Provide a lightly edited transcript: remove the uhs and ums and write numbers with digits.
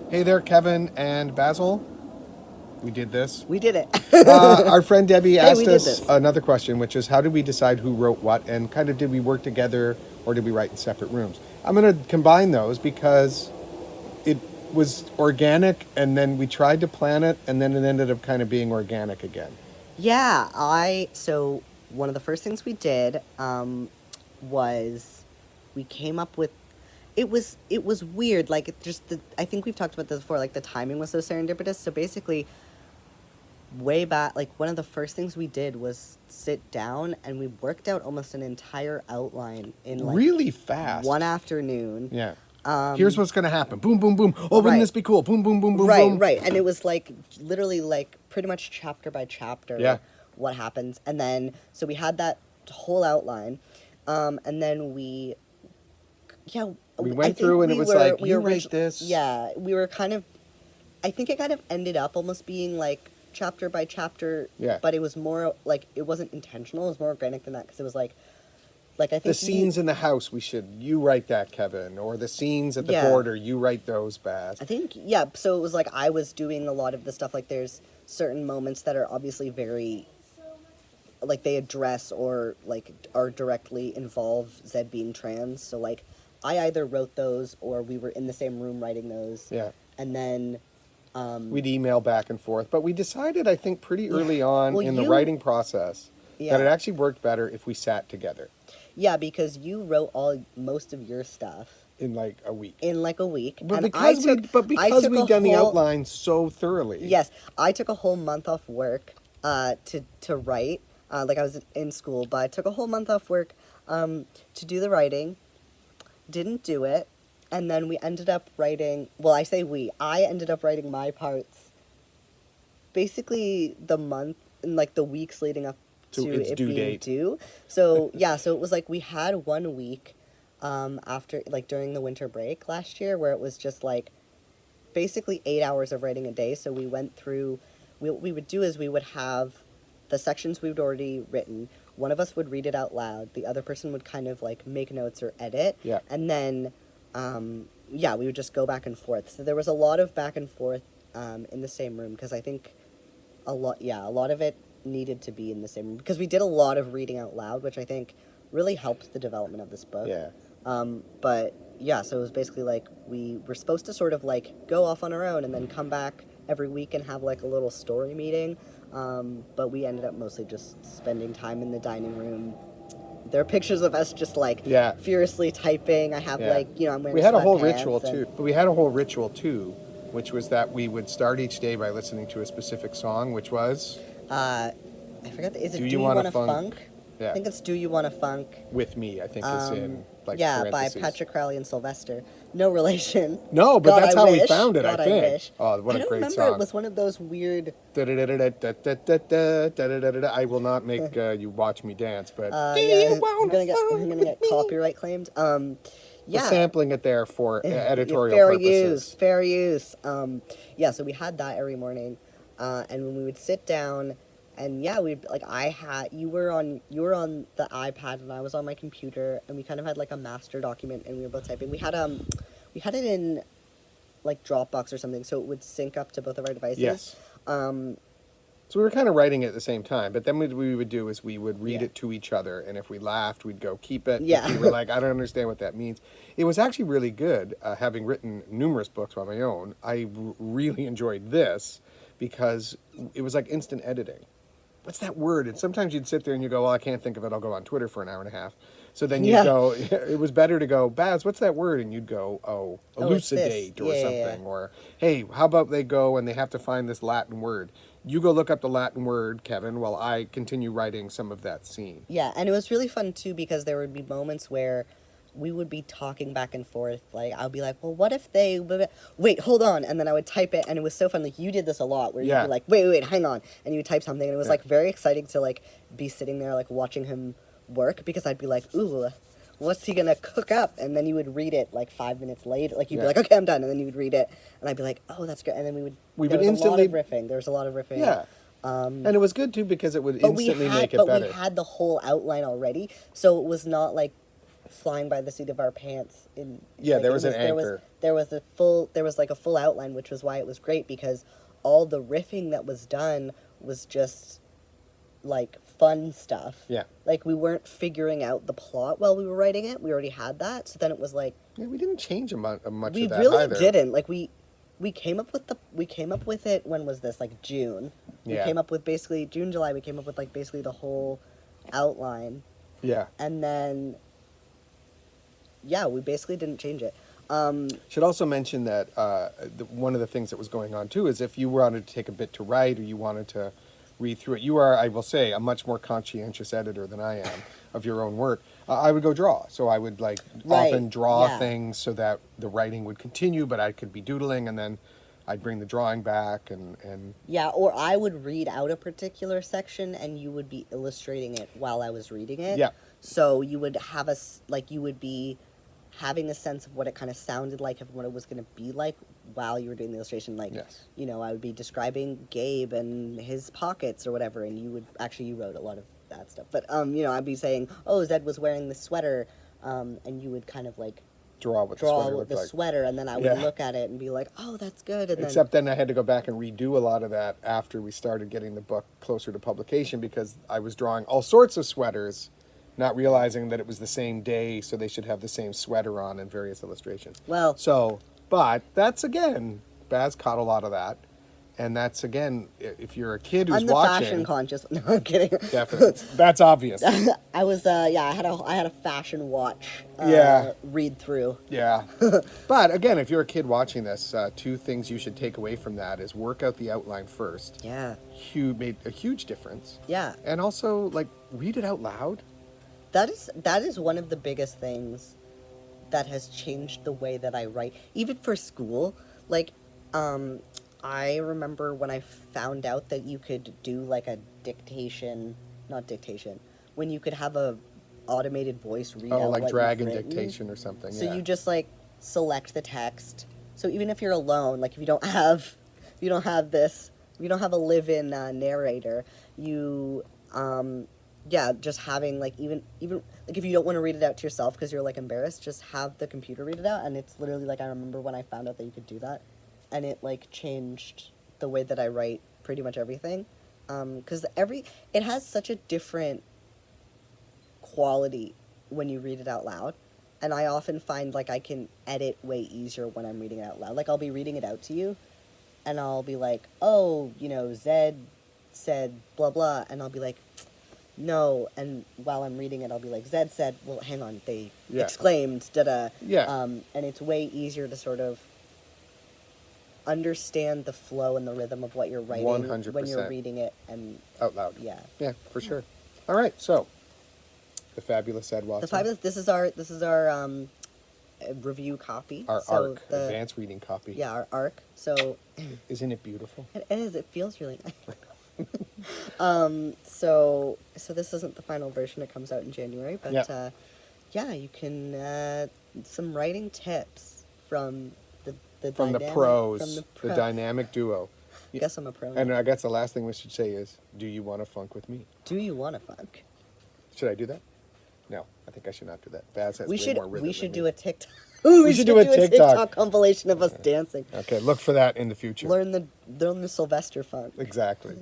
Hey there, Kevin and Basil. We did this. We did it. Our friend Debbie Hey, we asked did us this. another question, which is how did we decide who wrote what, and kind of did we work together or did we write in separate rooms? I'm going to combine those because it was organic, and then we tried to plan it, and then it ended up kind of being organic again. So one of the first things we did was we came up with it was weird. Like it just I think we've talked about this before. Like the timing was so serendipitous. So basically, way back, like one of the first things we did was sit down and we worked out almost an entire outline in like Really one fast. afternoon. Yeah. Here's Um, what's going to happen. Boom, boom, boom. Oh, wouldn't right. this be cool? Boom, boom, boom, boom, Right, boom. right. And it was like literally like pretty much chapter by Yeah. chapter what happens. And then so we had that whole outline. And then yeah, We I went think through and it was like, we you write originally, this. yeah, we were kind of, I think it kind of ended up almost being like chapter by chapter, Yeah. but it was more like it wasn't intentional. It was more organic than that because it was like I The think scenes in the house, you write that, Kevin. Or the scenes at the yeah. border, you write those, Baz. I think, yeah, so it was like I was doing a lot of the stuff. Like, there's certain moments that are obviously very, like, they address or, like, are directly involve Zed being trans. So, like, I either wrote those or we were in the same room writing those. Yeah. And then, We'd email back and forth. But we decided, I think, pretty yeah. early on Well, in the writing process that it yeah. actually worked better if we sat together Yeah, because you wrote most of your stuff in like a week. in, like, a week. But And I because took we'd a done the whole, outline so thoroughly. yes, I took a whole month off work to write. Like I was in school, but I took a whole month off work to do the writing. Didn't do it, and then we ended up writing. Well, I say we. I ended up writing my parts. Basically, the month and like the weeks leading up To to its it due being date. due. So yeah, so it was like we had 1 week after like during the winter break last year where it was just like basically 8 hours of writing a day. So we went through, what we would do is we would have the sections we'd already written. One of us would read it out loud. The other person would kind of like make notes or edit. Yeah. And then, yeah, we would just go back and forth. So there was a lot of back and forth in the same room because I think a lot of it needed to be in the same room because we did a lot of reading out loud, which I think really helped the development of this book. Yeah. But yeah, so it was basically like we were supposed to sort of like go off on our own and then come back every week and have like a little story meeting. But we ended up mostly just spending time in the dining room. There are pictures of us just like Yeah. furiously typing. I have Yeah. like, I'm wearing We had a whole sweatpants ritual and- too. But we had a whole ritual too, which was that we would start each day by listening to a specific song, which was I forgot. Is it Do Do You You Wanna Wanna Funk? Funk? Yeah. I think it's Do You Wanna Funk? With Me, I think is in like Yeah, by parentheses. Patrick Crowley and Sylvester. No relation. No, but God, that's I how we wish. found it, God, I think. wish. Oh, what I a don't great remember. song. It was one of those weird. I will not make you watch me dance, but Do Yeah, you wanna I'm gonna get funk me? copyright claimed. We're Yeah. sampling it there for editorial Fair purposes. use, fair use. Yeah, so we had that every morning, and when we would sit down, and yeah, we'd like you were on the iPad and I was on my computer, and we kind of had like a master document, and we were both typing. We had it in like Dropbox or something, so it would sync up to both of our devices. Yes. Um, So we were kind of writing it at the same time, but then what we would do is we would read Yeah. it to each other, and if we laughed, we'd go keep it. Yeah. If we were like, I don't understand what that means. It was actually really good, having written numerous books on my own. Really enjoyed this because it was like instant editing. What's that word? And sometimes you'd sit there and you go, well, I can't think of it. I'll go on Twitter for an hour and a half. So then you'd Yeah. go, it was better to go, Baz, what's that word? And you'd go, Oh, it's this. elucidate or Yeah, something. yeah. Or, hey, how about they go and they have to find this Latin word? You go look up the Latin word, Kevin, while I continue writing some of that scene. Yeah, and it was really fun too because there would be moments where we would be talking back and forth. Like I'll be like, "Well, what if they wait, hold on," and then I would type it, and it was so fun. Like you did this a lot, where Yeah. you'd be like, "Wait, hang on," and you would type something, and it was Yeah. like very exciting to like be sitting there like watching him work because I'd be like, "Ooh, what's he gonna cook up?" And then you would read it like 5 minutes later. Like you'd Yeah. be like, "Okay, I'm done," and then you would read it, and I'd be like, "Oh, that's good," and then We there would was a lot of instantly- riffing. There was a lot of riffing. Yeah. And it was good, too, because it would But instantly make it but better. we had the whole outline already, so it was not like flying by the seat of our pants. Yeah, there was an anchor. There was like a full outline, which was why it was great, because all the riffing that was done was just like fun stuff. Yeah. Like we weren't figuring out the plot while we were writing it. We already had that. So then it was like, Yeah, we didn't change much of that we really either. didn't. Like we came up with it, when was this? Like June. We Yeah. came up with basically June, July, we came up with like basically the whole outline. Yeah. And then yeah, we basically didn't change it. Should also mention that one of the things that was going on too is if you wanted to take a bit to write or you wanted to read through it, you are, I will say, a much more conscientious editor than I am of your own work. I would go draw. So I would Right, often draw yeah. things so that the writing would continue, but I could be doodling and then I'd bring the drawing back and Yeah, or I would read out a particular section and you would be illustrating it while I was reading it. Yeah. So you would have you would be having a sense of what it kind of sounded like, of what it was going to be like while you were doing the illustration. Like, Yes. you know, I would be describing Gabe and his pockets or whatever, and you wrote a lot of that stuff. But, you know, I'd be saying, oh, Zed was wearing this sweater, and you would kind of like draw what the draw sweater looked the like. sweater, and then I would Yeah. look at it and be like, oh, that's good. And Except then I had to go back and redo a lot of that after we started getting the book closer to publication because I was drawing all sorts of sweaters, not realizing that it was the same day, so they should have the same sweater on in various illustrations. Well, So, but that's again, Baz caught a lot of that. And that's again, if you're a kid who's I'm the watching, fashion conscious. No, I'm kidding. definitely, that's obvious. I was, yeah, I had a fashion watch. Yeah. Read through. Yeah. But again, if you're a kid watching this, two things you should take away from that is work out the outline first. Yeah. Made a huge difference. Yeah. And also, like, read it out loud. That is one of the biggest things that has changed the way that I write, even for school. Like, I remember when I found out that you could do like a not dictation, when you could have a automated voice read out Like what drag you've and written. dictation or something. So yeah. you just like select the text. So even if you're alone, like if you don't have a live-in narrator, you yeah, just having like even like if you don't want to read it out to yourself because you're like embarrassed, just have the computer read it out. And it's literally like, I remember when I found out that you could do that, and it like changed the way that I write pretty much everything, because it has such a different quality when you read it out loud. And I often find like I can edit way easier when I'm reading it out loud. Like I'll be reading it out to you and I'll be like, oh, you know, Zed said blah blah, and I'll be like, no, and while I'm reading it I'll be like, Zed said, well, hang on, they exclaimed, da-da. Yeah. And it's way easier to sort of understand the flow and the rhythm of what you're writing 100%. when you're reading it and out loud. Yeah. Yeah, for sure. All right, so the Fabulous Zed Watson. This is our review copy. Our ARC, advanced reading copy. Yeah, our ARC. So Isn't it beautiful? it is. It feels really nice. So this isn't the final version. It comes out in January, but yeah, you can some writing tips from the pros, the dynamic duo. I guess I'm a pro. And I guess the last thing we should say is, do you want to funk with me? Do you want to funk? Should I do that? No, I think I should not do that. Baz has way more rhythm We should than do me. a TikTok. We should do a TikTok compilation of us dancing. Okay, look for that in the future. Learn the Sylvester funk. Exactly.